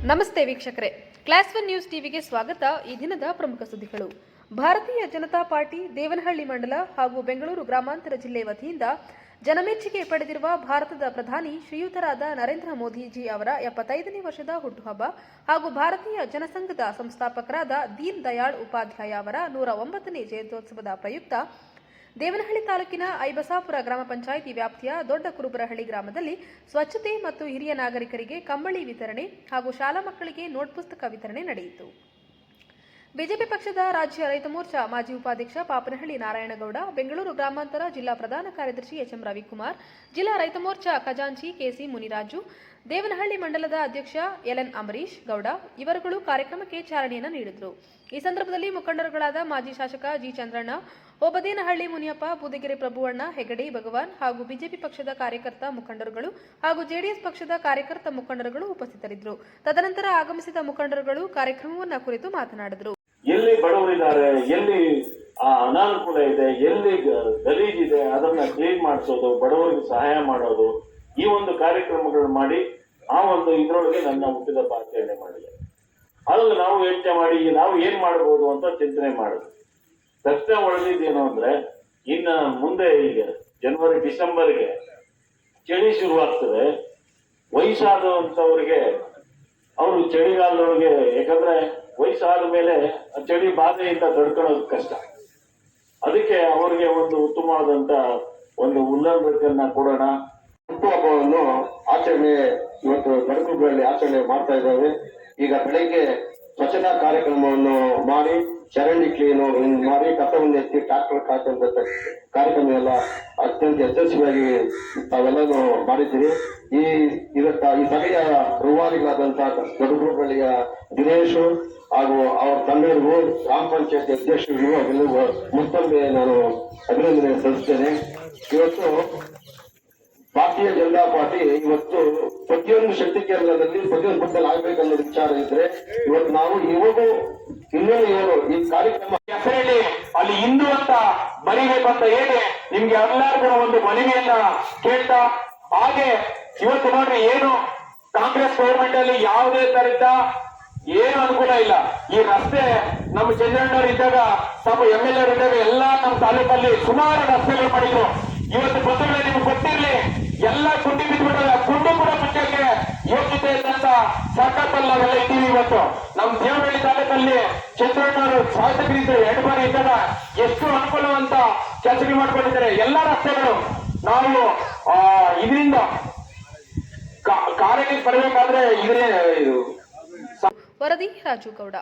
ನಮಸ್ತೆ ವೀಕ್ಷಕರೇ, class 1 news ಟಿವಿಗೆ ಸ್ವಾಗತ. ಈ ದಿನದ ಪ್ರಮುಖ ಸುದ್ದಿಗಳು. ಭಾರತೀಯ ಜನತಾ ಪಾರ್ಟಿ ದೇವನಹಳ್ಳಿ ಮಂಡಲ ಹಾಗೂ ಬೆಂಗಳೂರು ಗ್ರಾಮಾಂತರ ಜಿಲ್ಲೆ ವತಿಯಿಂದ ಜನಮೆಚ್ಚುಗೆ ಪಡೆದಿರುವ ಭಾರತದ ಪ್ರಧಾನಿ ಶ್ರೀಯುತರಾದ ನರೇಂದ್ರ ಮೋದಿಜಿ ಅವರ 75ನೇ ವರ್ಷದ ಹುಟ್ಟುಹಬ್ಬ ಹಾಗೂ ಭಾರತೀಯ ಜನಸಂಘದ ಸಂಸ್ಥಾಪಕರಾದ ದೀನ್ ದಯಾಳ್ ಉಪಾಧ್ಯಾಯ ಅವರ 109ನೇ ಜಯಂತ್ಯೋತ್ಸವದ ಪ್ರಯುಕ್ತ ದೇವನಹಳ್ಳಿ ತಾಲೂಕಿನ ಐಬಸಾಪುರ ಗ್ರಾಮ ಪಂಚಾಯಿತಿ ವ್ಯಾಪ್ತಿಯ ದೊಡ್ಡ ಕುರುಬರಹಳ್ಳಿ ಗ್ರಾಮದಲ್ಲಿ ಸ್ವಚ್ಛತೆ ಮತ್ತು ಹಿರಿಯ ನಾಗರಿಕರಿಗೆ ಕಂಬಳಿ ವಿತರಣೆ ಹಾಗೂ ಶಾಲಾ ಮಕ್ಕಳಿಗೆ ನೋಟ್ ಪುಸ್ತಕ ವಿತರಣೆ ನಡೆಯಿತು. ಬಿಜೆಪಿ ಪಕ್ಷದ ರಾಜ್ಯ ರೈತ ಮೋರ್ಚಾ ಮಾಜಿ ಉಪಾಧ್ಯಕ್ಷ ಪಾಪನಹಳ್ಳಿ ನಾರಾಯಣಗೌಡ, ಬೆಂಗಳೂರು ಗ್ರಾಮಾಂತರ ಜಿಲ್ಲಾ ಪ್ರಧಾನ ಕಾರ್ಯದರ್ಶಿ ಎಚ್ಎಂ ರವಿಕುಮಾರ್, ಜಿಲ್ಲಾ ರೈತ ಮೋರ್ಚಾ ಖಜಾಂಚಿ ಕೆಸಿ ಮುನಿರಾಜು, ದೇವನಹಳ್ಳಿ ಮಂಡಲದ ಅಧ್ಯಕ್ಷ ಎಲ್ಎನ್ ಅಂಬರೀಶ್ ಗೌಡ ಇವರುಗಳು ಕಾರ್ಯಕ್ರಮಕ್ಕೆ ಚಾಲನೆಯನ್ನು ನೀಡಿದರು. ಈ ಸಂದರ್ಭದಲ್ಲಿ ಮುಖಂಡರುಗಳಾದ ಮಾಜಿ ಶಾಸಕ ಜಿ ಚಂದ್ರಣ್ಣ, ಓಬದೇನಹಳ್ಳಿ ಮುನಿಯಪ್ಪ, ಬೂದಗೆರೆ ಪ್ರಭುವಣ್ಣ, ಹೆಗಡೆ ಭಗವಾನ್ ಹಾಗೂ ಬಿಜೆಪಿ ಪಕ್ಷದ ಕಾರ್ಯಕರ್ತ ಮುಖಂಡರುಗಳು ಹಾಗೂ ಜೆಡಿಎಸ್ ಪಕ್ಷದ ಕಾರ್ಯಕರ್ತ ಮುಖಂಡರುಗಳು ಉಪಸ್ಥಿತರಿದ್ದರು. ತದನಂತರ ಆಗಮಿಸಿದ ಮುಖಂಡರುಗಳು ಕಾರ್ಯಕ್ರಮವನ್ನು ಕುರಿತು ಮಾತನಾಡಿದರು. ಎಲ್ಲಿ ಬಡವರಿದ್ದಾರೆ, ಎಲ್ಲಿ ಅನಾನುಕೂಲ ಇದೆ, ಎಲ್ಲಿ ಗಲೀಜಿದೆ ಅದನ್ನ ಕ್ಲೀನ್ ಮಾಡಿಸೋದು, ಬಡವರಿಗೆ ಸಹಾಯ ಮಾಡೋದು, ಈ ಒಂದು ಕಾರ್ಯಕ್ರಮಗಳು ಮಾಡಿ ಆ ಒಂದು ಇದ್ರೊಳಗೆ ನನ್ನ ಹುಟ್ಟಿದಬ್ಬ ಆಚರಣೆ ಮಾಡಿದೆ. ಅದ್ರಲ್ಲಿ ನಾವು ಯೋಚನೆ ಮಾಡಿ ನಾವು ಏನ್ ಮಾಡಬಹುದು ಅಂತ ಚಿಂತನೆ ಮಾಡಿದ್ವಿ. ತಕ್ಷಣ ಒಳಗಿದ್ದೇನು ಅಂದ್ರೆ ಇನ್ನ ಮುಂದೆ ಈಗ ಜನವರಿ ಡಿಸೆಂಬರ್ಗೆ ಚಳಿ ಶುರುವಾಗ್ತದೆ. ವಯಸ್ಸಾದಂತವ್ರಿಗೆ ಅವರು ಚಳಿಗಾಲದೊಳಗೆ, ಯಾಕಂದ್ರೆ ವಯಸ್ಸಾದ ಮೇಲೆ ಚಳಿ ಬಾಧೆಯಿಂದ ತಡ್ಕೊಳ್ಳೋದು ಕಷ್ಟ. ಅದಕ್ಕೆ ಅವರಿಗೆ ಒಂದು ಉತ್ತಮವಾದಂತ ಒಂದು ಉಲ್ಲಂಘಕನ್ನ ಕೊಡೋಣ. ಹುಟ್ಟುಹಬ್ಬವನ್ನು ಆಚರಣೆ ಇವತ್ತು ಗಡಕುಗಳಲ್ಲಿ ಆಚರಣೆ ಮಾಡ್ತಾ ಇದ್ದಾವೆ. ಈಗ ಬೆಳಗ್ಗೆ ಸ್ವಚ್ಛತಾ ಕಾರ್ಯಕ್ರಮವನ್ನು ಮಾಡಿ, ಚರಂಡಿ ಕ್ಲೀನ್ ಮಾಡಿ, ಕಸವನ್ನು ಎತ್ತಿ ಟ್ರಾಕ್ಟರ್ ಹಾಕುವಂತ ಕಾರ್ಯಕ್ರಮ ಎಲ್ಲ ಅತ್ಯಂತ ಯಶಸ್ವಿಯಾಗಿ ತಾವೆಲ್ಲನೂ ಮಾಡಿದ್ದೀರಿ. ಈ ಸಭೆಯ ರೂವಾರಿಗಳಾದಂತಹ ಗಡಕುಗಳಿಯ ದಿನೇಶ್ ಹಾಗೂ ಅವರ ತಂಡರಿಗೂ, ಗ್ರಾಮ ಪಂಚಾಯತ್ ಅಧ್ಯಕ್ಷರಿಗೂ ಎಲ್ಲರಿಗೂ ಮತ್ತೊಮ್ಮೆ ನಾನು ಅಭಿನಂದನೆ ಸಲ್ಲಿಸ್ತೇನೆ. ಇವತ್ತು ಭಾರತೀಯ ಜನತಾ ಪಾರ್ಟಿ ಇವತ್ತು ಪ್ರತಿಯೊಂದು ಶಕ್ತಿ ಕೇಂದ್ರದಲ್ಲಿ ಪ್ರತಿಯೊಂದು ಬುದ್ಧಲ್ಲಿ ಆಗ್ಬೇಕನ್ನೋ ವಿಚಾರ ಇದ್ರೆ ಇವತ್ತು ನಾವು ಇನ್ನೂ ಈ ಕಾರ್ಯಕ್ರಮ ಹೆಸರಲ್ಲಿ ಅಲ್ಲಿ ಹಿಂದೂ ಅಂತ ಬರೀಬೇಕಂತ ಹೇಳಿ ನಿಮ್ಗೆ ಎಲ್ಲರಿಗೂ ಒಂದು ಮನವಿಯನ್ನ ಕೇಳ್ತಾ, ಹಾಗೆ ಇವತ್ತು ನೋಡ್ರಿ, ಏನು ಕಾಂಗ್ರೆಸ್ ಗೌರ್ಮೆಂಟ್ ಅಲ್ಲಿ ಯಾವುದೇ ತರದ ಏನು ಅನುಕೂಲ ಇಲ್ಲ. ಈ ರಸ್ತೆ ನಮ್ಮ ಚಂದ್ರಣ್ಣವ್ರು ಇದ್ದಾಗ, ನಮ್ಮ MLA ಇದ್ದಾಗ ಎಲ್ಲ ನಮ್ಮ ತಾಲೂಕಲ್ಲಿ ಸುಮಾರು ರಸ್ತೆಗಳು ಮಾಡಿದ್ರು. ಇವತ್ತು ಬಸ್ಸುಗಳು ನಿಮ್ಗೆ ಗೊತ್ತಿರ್ಲಿ, ಎಲ್ಲ ಕುಂಡಿ ಬಿದ್ದುಬಿಟ್ಟಲ್ಲ, ಕುಂಡು ಕೂಡ ಮುಚ್ಚಕ್ಕೆ ಯೋಗ್ಯತೆ ಇದ್ದಂತ ಸರ್ಕಾರದಲ್ಲಿ ನಾವೆಲ್ಲ ಇದ್ದೀವಿ. ಇವತ್ತು ನಮ್ಮ ದೇವನಹಳ್ಳಿ ತಾಲೂಕಲ್ಲಿ ಚಂದ್ರಣ್ಣವರು ಶಾಸಕರಿದ್ದು 2 ಬಾರಿ ಇದ್ದಾಗ ಎಷ್ಟು ಅನುಕೂಲವಂತ ಕೆಲಸಗಳು ಮಾಡ್ಕೊಂಡಿದ್ದಾರೆ. ಎಲ್ಲ ರಸ್ತೆಗಳು ನಾವು ಇದರಿಂದ ಕಾರ್ಯಕ್ಕೆ ಬರಬೇಕಾದ್ರೆ ವರದಿ ರಾಜು ಗೌಡ.